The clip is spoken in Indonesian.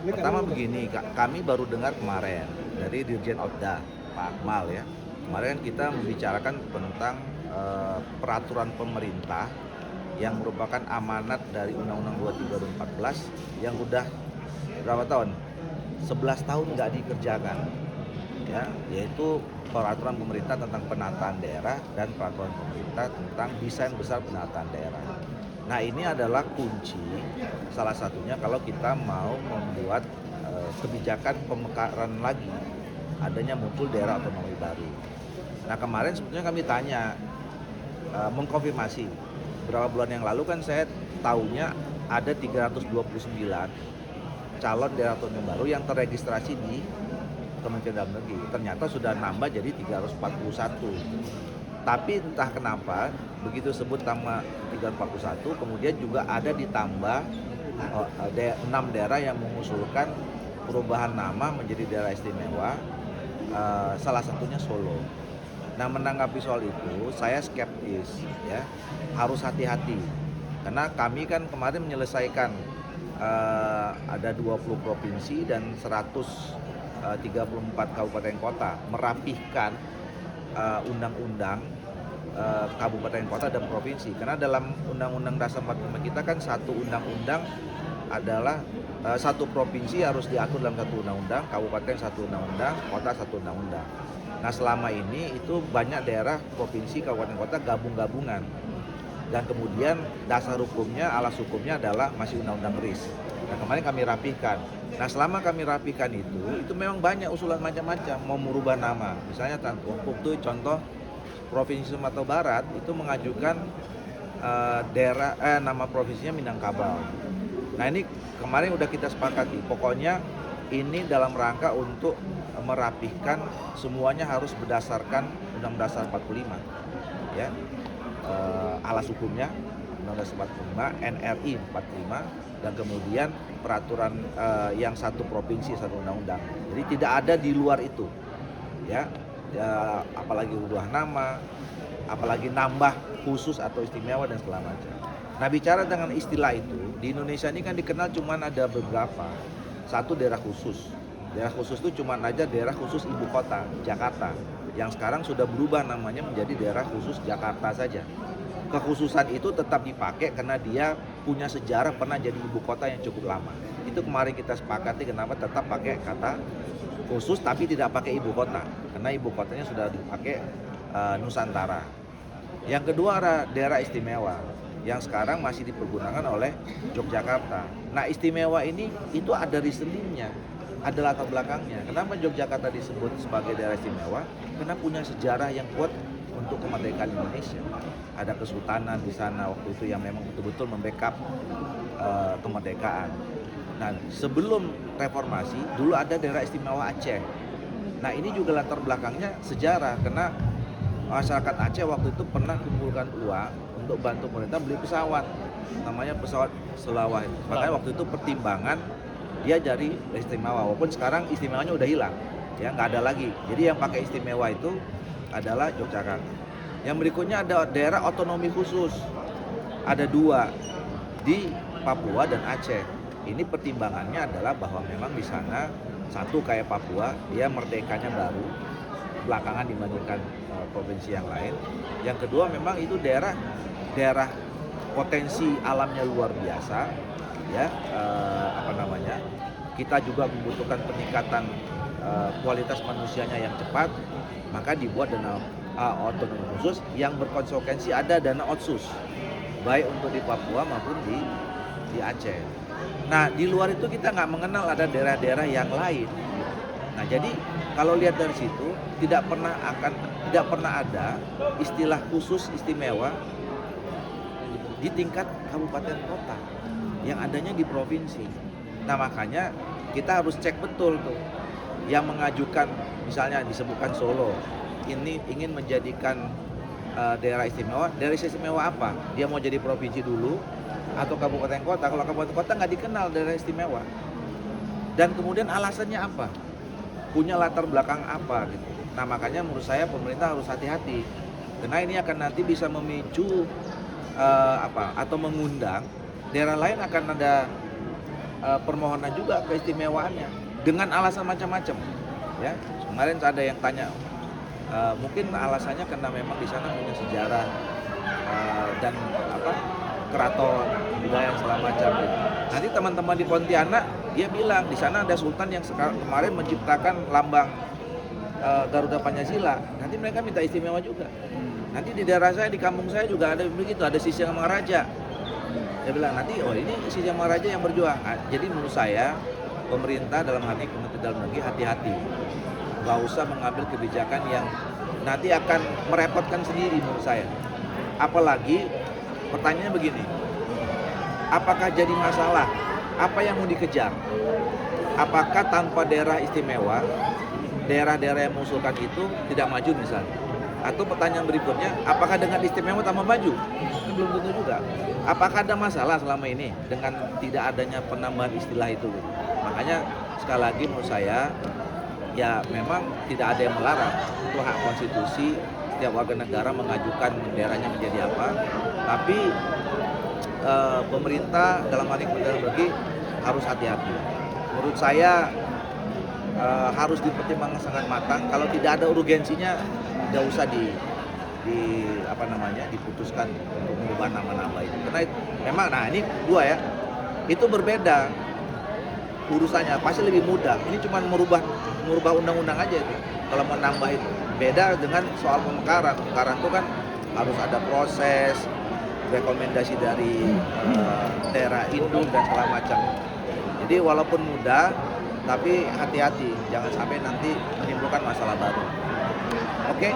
Pertama begini, kami baru dengar kemarin dari Dirjen Otda, Pak Akmal ya. Kemarin kita membicarakan tentang peraturan pemerintah yang merupakan amanat dari Undang-Undang 23 2014 yang udah berapa tahun? 11 tahun nggak dikerjakan, ya, yaitu peraturan pemerintah tentang penataan daerah dan peraturan pemerintah tentang desain besar penataan daerah. Nah, ini adalah kunci salah satunya kalau kita mau membuat kebijakan pemekaran lagi, adanya muncul daerah otonomi baru. Nah, kemarin sebetulnya kami tanya, mengkonfirmasi. Beberapa bulan yang lalu kan saya tahunya ada 329 calon daerah otonomi baru yang terregistrasi di Kementerian Dalam Negeri. Ternyata sudah nambah jadi 341. Tapi entah kenapa begitu sebut nama 341, kemudian juga ada ditambah 6 daerah yang mengusulkan perubahan nama menjadi daerah istimewa, salah satunya Solo. Nah, menanggapi soal itu saya skeptis, ya, harus hati-hati karena kami kan kemarin menyelesaikan ada 20 provinsi dan 134 kabupaten kota, merapihkan undang-undang kabupaten kota dan provinsi. Karena dalam Undang-Undang Dasar 45 kita kan satu undang-undang adalah satu provinsi harus diatur dalam satu undang-undang, kabupaten satu undang-undang, kota satu undang-undang. Nah, selama ini itu banyak daerah, provinsi, kabupaten kota gabung-gabungan. Dan kemudian dasar hukumnya, alas hukumnya adalah masih undang-undang RIS. Nah, kemarin kami rapihkan. Nah, selama kami rapihkan itu memang banyak usulan macam-macam mau merubah nama. Misalnya waktu contoh Provinsi Sumatera Barat itu mengajukan nama provinsinya Minangkabau. Nah, ini kemarin udah kita sepakati. Pokoknya ini dalam rangka untuk merapihkan semuanya harus berdasarkan Undang-Undang Dasar 45, ya. Alas hukumnya Undang-Undang Dasar 45, NRI 45, dan kemudian peraturan yang satu provinsi satu undang-undang. Jadi tidak ada di luar itu, ya. Apalagi ubah nama, apalagi nambah khusus atau istimewa dan segala macam. Nah, bicara dengan istilah itu, di Indonesia ini kan dikenal cuma ada beberapa. Satu, daerah khusus. Daerah khusus itu cuma aja daerah khusus ibu kota, Jakarta. Yang sekarang sudah berubah namanya menjadi daerah khusus Jakarta saja. Kekhususan itu tetap dipakai karena dia punya sejarah pernah jadi ibu kota yang cukup lama. Itu kemarin kita sepakati kenapa tetap pakai kata khusus tapi tidak pakai ibu kota. Karena ibu kotanya sudah dipakai Nusantara. Yang kedua ada daerah istimewa yang sekarang masih dipergunakan oleh Yogyakarta. Nah, istimewa ini itu ada reasoningnya, ada latar belakangnya. Kenapa Yogyakarta disebut sebagai daerah istimewa? Karena punya sejarah yang kuat untuk kemerdekaan Indonesia. Ada kesultanan di sana waktu itu yang memang betul-betul membackup kemerdekaan. Nah, sebelum reformasi dulu ada daerah istimewa Aceh. Nah, ini juga latar belakangnya sejarah karena masyarakat Aceh waktu itu pernah kumpulkan uang untuk bantu pemerintah beli pesawat, namanya pesawat Selawah. Makanya waktu itu pertimbangan dia jadi istimewa, walaupun sekarang istimewanya udah hilang, ya nggak ada lagi. Jadi yang pakai istimewa itu adalah Yogyakarta. Yang berikutnya ada daerah otonomi khusus, ada 2 di Papua dan Aceh. Ini pertimbangannya adalah bahwa memang di sana satu kayak Papua dia merdekanya baru belakangan dibandingkan provinsi yang lain. Yang kedua memang itu daerah potensi alamnya luar biasa, ya, kita juga membutuhkan peningkatan kualitas manusianya yang cepat, maka dibuat dana otonomi khusus yang berkonsekuensi ada dana otsus baik untuk di Papua maupun di Aceh. Nah, di luar itu kita nggak mengenal ada daerah-daerah yang lain. Nah, jadi kalau lihat dari situ tidak pernah ada istilah khusus istimewa di tingkat kabupaten kota, yang adanya di provinsi. Nah, makanya kita harus cek betul tuh yang mengajukan, misalnya disebutkan Solo ini ingin menjadikan daerah istimewa. Daerah istimewa apa? Dia mau jadi provinsi dulu atau kabupaten kota? Kalau kabupaten kota nggak dikenal daerah istimewa. Dan kemudian alasannya apa? Punya latar belakang apa gitu. Nah, makanya menurut saya pemerintah harus hati-hati karena ini akan nanti bisa memicu atau mengundang daerah lain akan ada permohonan juga keistimewaannya dengan alasan macam-macam. Ya, kemarin ada yang tanya, mungkin alasannya karena memang di sana punya sejarah dan apa keraton budaya yang segala macam. Gitu. Nanti teman-teman di Pontianak dia bilang di sana ada sultan yang kemarin menciptakan lambang Garuda Pancasila. Nanti mereka minta istimewa juga. Nanti di daerah saya, di kampung saya juga ada begitu, ada Sisinga Mangaraja. Dia bilang nanti, oh ini Sisinga Mangaraja yang berjuang. Jadi menurut saya pemerintah dalam hal ini Kementerian Dalam Negeri hati-hati, nggak usah mengambil kebijakan yang nanti akan merepotkan sendiri menurut saya. Apalagi pertanyaannya begini, apakah jadi masalah? Apa yang mau dikejar? Apakah tanpa daerah istimewa, daerah-daerah yang mengusulkan itu tidak maju misalnya? Atau pertanyaan berikutnya, apakah dengan istimewa tambah maju? Ini belum tentu juga. Apakah ada masalah selama ini dengan tidak adanya penambahan istilah itu? Makanya sekali lagi menurut saya, ya memang tidak ada yang melarang. Itu hak konstitusi, setiap warga negara mengajukan daerahnya menjadi apa. Tapi pemerintah dalam hal ini Kementerian Dalam Negeri harus hati-hati. Menurut saya harus dipertimbangkan sangat matang. Kalau tidak ada urgensinya, tidak usah diputuskan untuk mengubah nama-nama itu. Karena memang, nah ini dua ya, itu berbeda urusannya, pasti lebih mudah. Ini cuma merubah undang-undang aja itu. Kalau menambah itu beda dengan soal pemekaran. Pemekaran itu kan harus ada proses, rekomendasi dari daerah induk dan segala macam. Jadi walaupun mudah, tapi hati-hati, jangan sampai nanti menimbulkan masalah baru. Oke?